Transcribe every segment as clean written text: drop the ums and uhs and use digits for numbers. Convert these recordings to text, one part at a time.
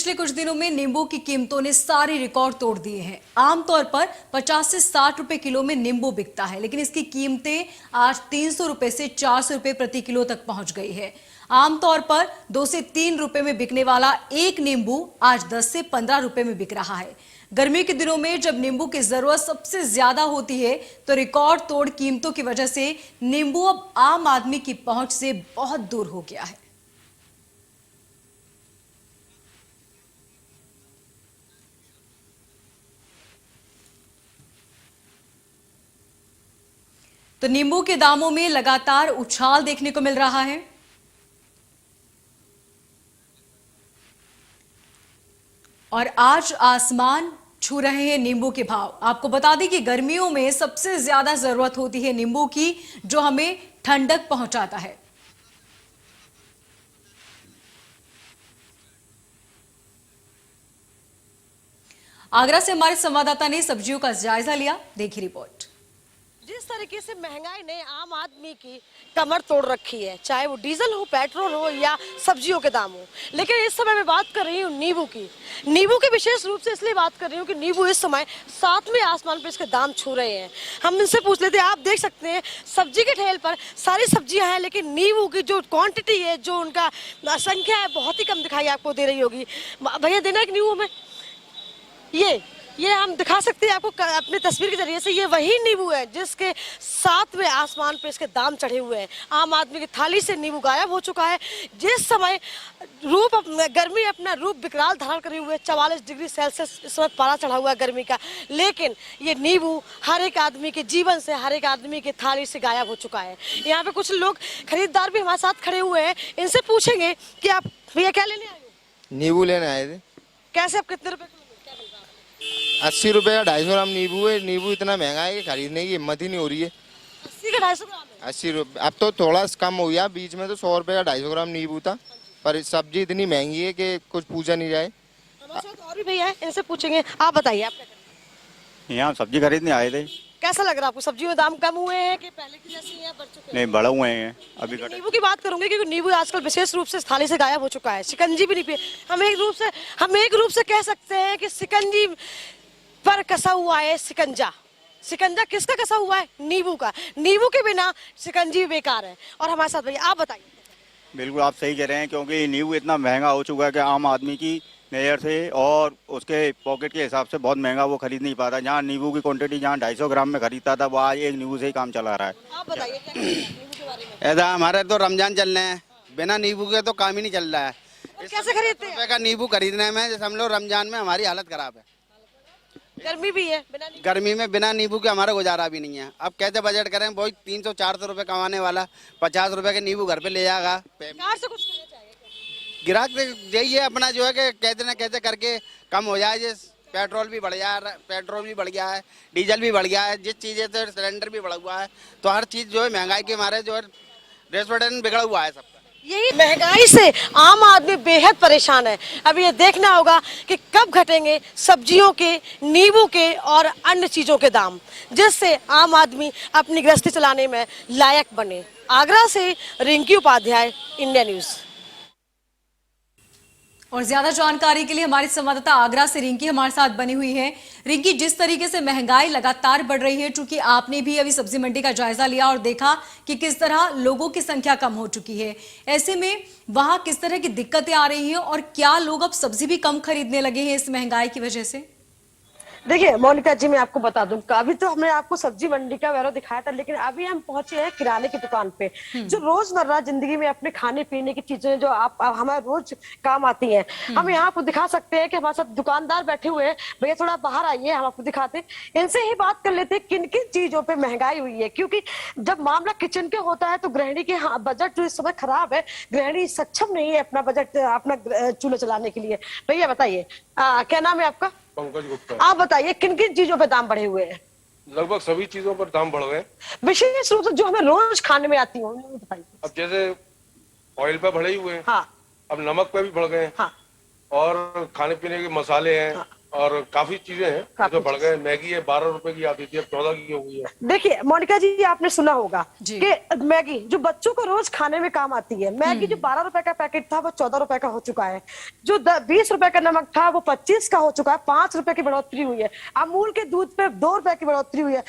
पिछले कुछ दिनों में नींबू की कीमतों ने सारे रिकॉर्ड तोड़ दिए हैं। आमतौर पर 50 से 60 रुपए किलो में नींबू बिकता है, लेकिन इसकी कीमतें आज 300 रुपए से 400 रुपए प्रति किलो तक पहुंच गई है। आमतौर पर 2 से 3 रुपए में बिकने वाला एक नींबू आज 10 से 15 रुपए में बिक रहा है। गर्मी के दिनों में जब नींबू की जरूरत सबसे ज्यादा होती है, तो रिकॉर्ड तोड़ कीमतों की वजह से नींबू अब आम आदमी की पहुंच से बहुत दूर हो गया है। तो नींबू के दामों में लगातार उछाल देखने को मिल रहा है। और आज आसमान छू रहे हैं नींबू के भाव। आपको बता दें कि गर्मियों में सबसे ज्यादा जरूरत होती है नींबू की, जो हमें ठंडक पहुंचाता है। आगरा से हमारे संवाददाता ने सब्जियों का जायजा लिया, देखिए रिपोर्ट। जिस तरीके से महंगाई ने आम आदमी की कमर तोड़ रखी है, चाहे वो डीजल हो, पेट्रोल हो या सब्जियों के दाम हो, लेकिन इस समय मैं बात कर रही हूँ नींबू की। नींबू की विशेष रूप से इसलिए बात कर रही हूँ कि नींबू इस समय 7वें आसमान पर इसके दाम छू रहे हैं। हम इनसे पूछ लेते हैं। आप देख सकते हैं सब्जी के ठेल पर सारी सब्जियां हैं, लेकिन नींबू की जो क्वांटिटी है, जो उनका संख्या है, बहुत ही कम दिखाई आपको दे रही होगी। भैया देना एक नींबू में ये हम दिखा सकते हैं आपको अपने तस्वीर के जरिए से। ये वही नींबू है जिसके 7वें आसमान पे इसके दाम चढ़े हुए हैं। आम आदमी की थाली से नींबू गायब हो चुका है। जिस समय गर्मी अपना रूप विकराल धारण करे हुए 44 डिग्री सेल्सियस इस समय पारा चढ़ा हुआ है गर्मी का, लेकिन ये नींबू हर एक आदमी के जीवन से, हर एक आदमी की थाली से गायब हो चुका है। यहाँ पे कुछ लोग खरीदार भी हमारे साथ खड़े हुए हैं। इनसे पूछेंगे कि आप भैया क्या लेने आए हो? नींबू लेने आए थे। कैसे, आप कितने रुपए? 80 रुपए का 250 ग्राम नींबू है। नींबू इतना महंगा है कि खरीदने की हिम्मत ही नहीं हो रही है। 80 का 250 ग्राम है? 80 रुपए। अब तो थोड़ा कम हो गया, बीच में तो 100 रुपए का 250 ग्राम नींबू था, पर सब्जी इतनी महंगी है कि कुछ पूछा नहीं जाए। हमारे साथ और भी भैया है, इनसे पूछेंगे। आप बताइए, आप क्या कर रहे हैं? यहाँ सब्जी खरीदने आए थे। कैसा लग रहा है आपको? सब्जियों में दाम कम हुए हैं कि पहले की जैसी हैं, बढ़ चुके हैं? नहीं, बढ़े हुए हैं अभी। नींबू की बात करूंगी क्योंकि नींबू आजकल विशेष रूप से थाली से गायब हो चुका है। शिकंजी भी नहीं पिए। हम एक रूप से कह सकते हैं कि शिकंजी पर कसा हुआ है शिकंजा। शिकंजा किसका कसा हुआ है? नींबू का। नींबू के बिना शिकंजी बेकार है। और हमारे साथ भैया, आप बताइए। बिल्कुल आप सही कह रहे हैं, क्योंकि नींबू इतना महंगा हो चुका है कि आम आदमी की नज़र से और उसके पॉकेट के हिसाब से बहुत महंगा वो खरीद नहीं पाता। जहाँ नींबू की क्वांटिटी जहाँ 250 ग्राम में खरीदता था, वो आज एक नींबू से ही काम चला रहा है। आप बताइए क्या नींबू के बारे में? ऐसा हमारे तो रमजान चल रहे हैं, बिना नींबू के तो काम ही नहीं चल रहा है। कैसे खरीदते हैं? का नींबू खरीदने में जैसे हम लोग रमजान में हमारी हालत खराब है। गर्मी भी है, गर्मी में बिना नींबू के हमारा गुजारा भी नहीं है। अब कैसे बजट करें? वही 300-400 रुपए कमाने वाला 50 रुपए के नींबू घर पे ले जाएगा। से कुछ ग्राहक यही है अपना, जो है कि कैसे न कैसे करके कम हो जाए। जिस पेट्रोल भी बढ़ गया है, डीजल भी बढ़ गया है, जिस चीज़ें से सिलेंडर भी बढ़ा हुआ है, तो हर चीज़ जो है महंगाई के मारे जो है रेस्टोरेंट बिगड़ा हुआ है सबका। यही महंगाई से आम आदमी बेहद परेशान है। अब ये देखना होगा कि कब घटेंगे सब्जियों के, नींबू के और अन्य चीजों के दाम, जिससे आम आदमी अपनी गृहस्थी चलाने में लायक बने। आगरा से रिंकी उपाध्याय, इंडिया न्यूज। और ज्यादा जानकारी के लिए हमारी संवाददाता आगरा से रिंकी हमारे साथ बनी हुई है। रिंकी, जिस तरीके से महंगाई लगातार बढ़ रही है, चूंकि आपने भी अभी सब्जी मंडी का जायजा लिया और देखा कि किस तरह लोगों की संख्या कम हो चुकी है, ऐसे में वहां किस तरह की दिक्कतें आ रही हैं और क्या लोग अब सब्जी भी कम खरीदने लगे हैं इस महंगाई की वजह से? देखिए मोनिका जी, मैं आपको बता दूं, अभी तो हमने आपको सब्जी मंडी का वैरो दिखाया था, लेकिन अभी हम पहुंचे हैं किराने की दुकान पे, जो रोजमर्रा जिंदगी में अपने खाने पीने की चीजें जो आप हमारे रोज काम आती हैं, हम यहाँ आपको दिखा सकते हैं कि हमारे साथ दुकानदार बैठे हुए हैं। भैया थोड़ा बाहर आइए, हम आपको दिखाते हैं। इनसे ही बात कर लेते हैं किन किन चीजों पे महंगाई हुई है, क्योंकि जब मामला किचन के होता है तो गृहिणी के बजट जो इस समय खराब है, गृहिणी सक्षम नहीं है अपना बजट, अपना चूल्हा चलाने के लिए। भैया बताइए, क्या नाम है आपका? पंकज गुप्ता। आप बताइए किन किन चीजों पे दाम बढ़े हुए हैं? लगभग सभी चीजों पर दाम बढ़ गए। विशेष रूप से जो हमें रोज खाने में आती हो बताइए। अब जैसे ऑयल पे बढ़े ही हुए हैं। हाँ। अब नमक पे भी बढ़ गए हैं। हाँ। और खाने पीने के मसाले हैं। हाँ। और काफी चीजें हैं काफी जो बढ़ गए। मैगी है 12 रुपए की आती थी, अब 14 की हो गई है। देखिए मोनिका जी, आपने सुना होगा जी। कि मैगी जो बच्चों को रोज खाने में काम आती है, मैगी जो 12 रुपए का पैकेट था वो 14 रुपए का हो चुका है। जो 20 रुपए का नमक था वो 25 का हो चुका है। 5 रुपए की बढ़ोतरी हुई है। अमूल के दूध पे 2 रुपए की बढ़ोतरी हुई है।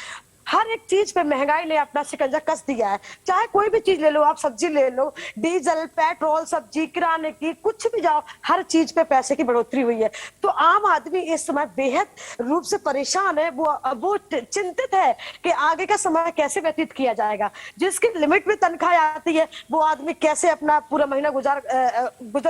हर एक चीज पे महंगाई ने अपना शिकंजा कस दिया है। चाहे कोई भी चीज ले लो, आप सब्जी ले लो, डीजल, पेट्रोल, सब्जी, किराने की, कुछ भी जाओ, हर चीज पे पैसे की बढ़ोतरी हुई है। तो आम आदमी इस समय बेहद रूप से परेशान है। वो चिंतित है कि आगे का समय कैसे व्यतीत किया जाएगा। जिसकी लिमिट में तनख्वाह आती है वो आदमी कैसे अपना पूरा महीना गुजर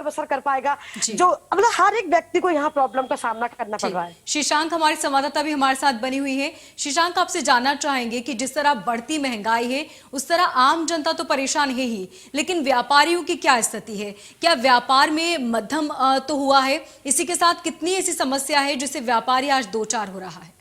बसर कर पाएगा। जो मतलब हर एक व्यक्ति को यहाँ प्रॉब्लम का सामना करना पड़ रहा है। शशांक हमारे संवाददाता भी हमारे साथ बनी हुई है। शशांक, आपसे जानना चाहेंगे कि जिस तरह बढ़ती महंगाई है उस तरह आम जनता तो परेशान है ही, लेकिन व्यापारियों की क्या स्थिति है? क्या व्यापार में मध्यम तो हुआ है? इसी के साथ कितनी ऐसी समस्या है जिससे व्यापारी आज दो चार हो रहा है?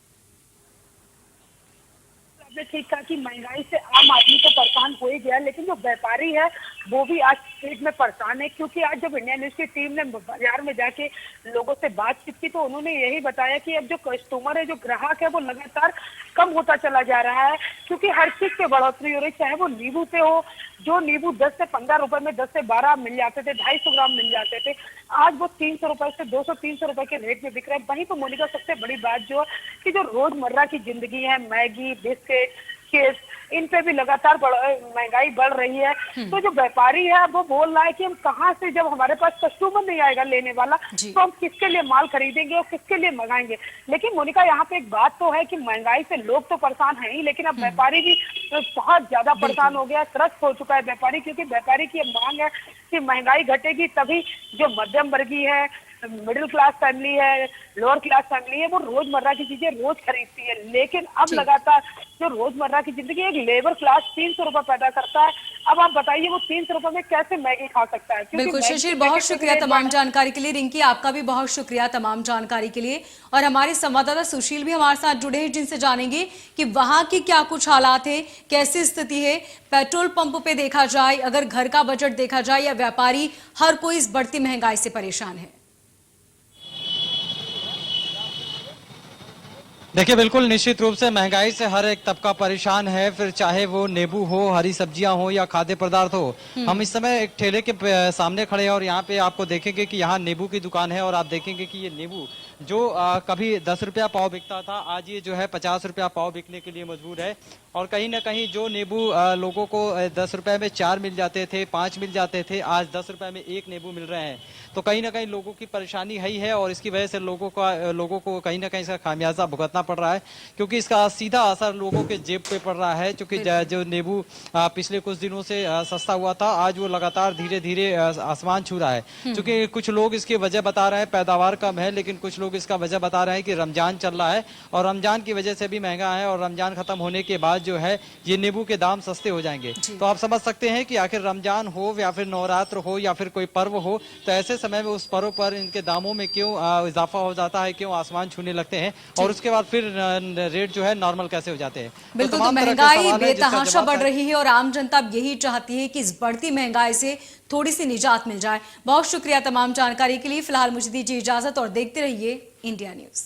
आपने ठीक कहा कि महंगाई से आम आदमी तो परेशान हो ही गया, लेकिन जो व्यापारी है वो भी आज पेट में परेशान है। क्योंकि आज जब इंडिया न्यूज की टीम ने बाजार में जाके लोगों से बातचीत की तो उन्होंने यही बताया कि अब जो कस्टमर है, जो ग्राहक है, वो लगातार कम होता चला जा रहा है। क्योंकि हर चीज पे बढ़ोतरी हो रही, चाहे वो नींबू पे हो। जो नींबू 10 से 15 रुपए में 10 से 12 मिल जाते थे, 250 ग्राम मिल जाते थे, आज वो 300 रुपए से 200-300 रुपए के रेट में बिक रहे हैं। वहीं तो मोनिका सबसे बड़ी बात जो है कि जो रोजमर्रा की जिंदगी है, मैगी, बिस्किट, चिप्स, इन पे भी लगातार महंगाई बढ़ रही है। तो जो व्यापारी है वो बोल रहा है कि हम कहाँ से, जब हमारे पास कस्टमर नहीं आएगा लेने वाला, तो हम किसके लिए माल खरीदेंगे और किसके लिए मंगाएंगे। लेकिन मोनिका, यहाँ पे एक बात तो है कि महंगाई से लोग तो परेशान है ही, लेकिन अब व्यापारी भी बहुत ज्यादा परेशान हो गया, त्रस्त हो चुका है व्यापारी। क्योंकि व्यापारी की मांग है कि महंगाई घटेगी तभी जो मध्यम वर्गीय है, मिडिल क्लास फैमिली है, लोअर क्लास फैमिली है, वो रोजमर्रा की चीजें रोज खरीदती है। लेकिन अब लगातार जो रोजमर्रा की जिंदगी, एक लेबर क्लास 300 रुपए पैदा करता है। अब आप बताइए वो 300 रुपए में कैसे मैगी खा सकता है? बिल्कुल शिशिर, बहुत शुक्रिया तमाम जानकारी के लिए। रिंकी, आपका भी बहुत शुक्रिया तमाम जानकारी के लिए। और हमारे संवाददाता सुशील भी हमारे साथ जुड़े हैं, जिनसे जानेंगे कि वहां की क्या कुछ हालात है, कैसी स्थिति है। पेट्रोल पंप पे देखा जाए, अगर घर का बजट देखा जाए या व्यापारी, हर कोई इस बढ़ती महंगाई से परेशान है। देखिए, बिल्कुल निश्चित रूप से महंगाई से हर एक तबका परेशान है। फिर चाहे वो नींबू हो, हरी सब्जियां हो या खाद्य पदार्थ हो। हम इस समय एक ठेले के सामने खड़े हैं और यहाँ पे आपको देखेंगे कि यहाँ नींबू की दुकान है। और आप देखेंगे कि ये नींबू जो कभी 10 रुपया पाव बिकता था, आज ये जो है 50 रुपया पाव बिकने के लिए मजबूर है। और कहीं ना कहीं जो नींबू लोगों को 10 रुपए में 4 मिल जाते थे, 5 मिल जाते थे, आज 10 रुपए में 1 नींबू मिल रहे हैं। तो कहीं ना कहीं लोगों की परेशानी है ही है। और इसकी वजह से लोगों को कहीं ना कहीं इसका खामियाजा भुगतना पड़ रहा है, क्योंकि इसका सीधा असर लोगों के जेब पे पड़ रहा है। क्योंकि जो नींबू पिछले कुछ दिनों से सस्ता हुआ था, आज वो लगातार धीरे धीरे आसमान छू रहा है। क्योंकि कुछ लोग इसकी वजह बता रहे हैं पैदावार कम है, लेकिन कुछ लोग इसका वजह बता रहे हैं कि रमजान चल रहा है और रमजान की वजह से भी महंगा है। और रमजान खत्म होने के बाद जो है ये नींबू के दाम सस्ते हो जाएंगे। तो आप समझ सकते हैं कि आखिर रमजान हो या फिर नवरात्र हो या फिर कोई पर्व हो, तो ऐसे समय में उस पर्व पर इनके दामों में क्यों इजाफा हो जाता है, क्यों आसमान छूने लगते हैं और उसके बाद फिर रेट जो है नॉर्मल कैसे हो जाते हैं। बिल्कुल, तो महंगाई बेतहाशा बढ़ रही है और आम जनता अब यही चाहती है कि इस बढ़ती महंगाई से थोड़ी सी निजात मिल जाए। बहुत शुक्रिया तमाम जानकारी के लिए। फिलहाल मुझे दीजिए इजाजत और देखते रहिए इंडिया न्यूज।